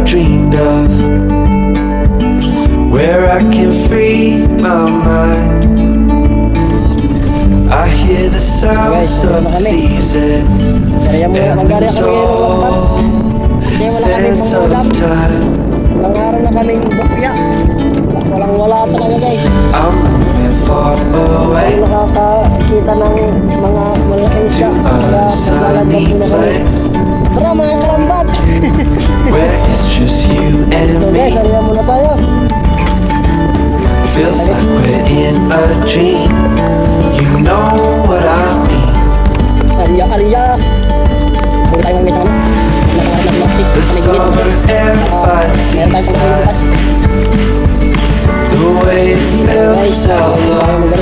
dreamed of, where I can free my mind. I hear the sounds of the season and lose all sense of time. Ilang araw na kaming bukya. Walang wala talaga guys. I'm moving far away Nakakakita ng mga malaking to isda. a sunny place Tara mga kalambat. where it's just you and So me. guys, ariyan muna tayo. Feels like we're in a dream. You know what I mean. Ariya. Huwag tayo mag-miss na The summer air by the seaside, the way it feels out loud.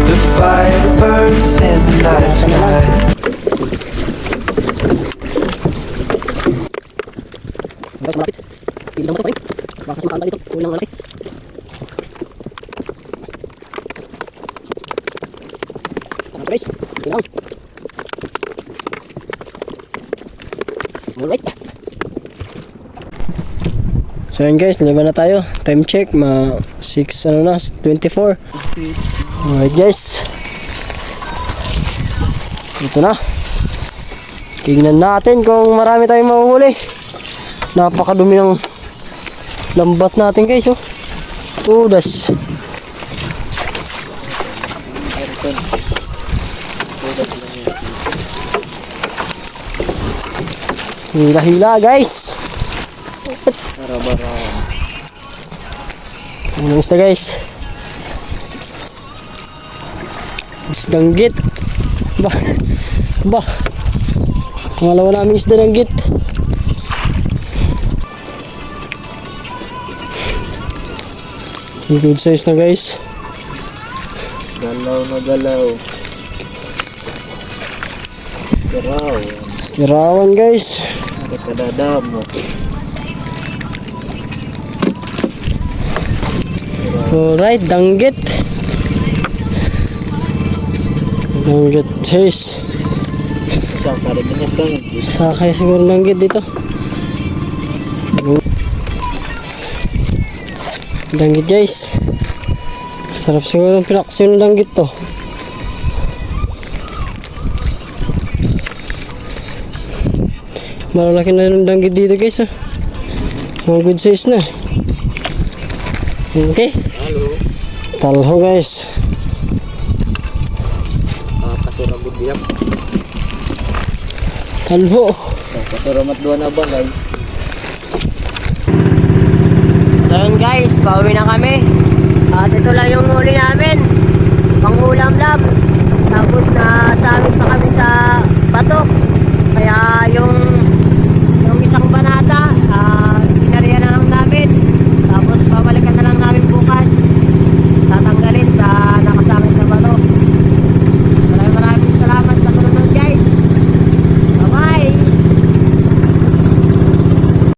The fire burns in the night sky. Guys, malapit. Pili lang mo ito pa rin. Baka kasi makanta dito. Ulang malaki. Sana guys. Pili lang. Alright. So yun guys, liban na tayo. Time check, 6:24. Alright guys. Ito na. Tingnan natin kung marami tayong mahuhuli. Napakadumi ng lambat natin guys, oh. Tudas. Hila-hila guys. Ano isda guys? Isdanggit. Ba. Pangalawa namin isda ng git. Good size na guys. Galaw na galaw. Kiraw. Kirawan guys. Kadadamo. Alright, danggit. Danggit size. Saka rin niya kang. Sakay siguro danggit dito. Danggit guys. Sarap siguro ang pinaksiyon ng danggit to. Malalaki na yung danggit dito guys, ah. Mga good size na. Okay. Halo. Talho guys. Kasurang gudiyap. Talho. Kasuramat doon na ba guys? So yun guys, pauwi na kami. At ito lang yung huli namin. Pangulam lang. Tapos na samit pa kami sa bato.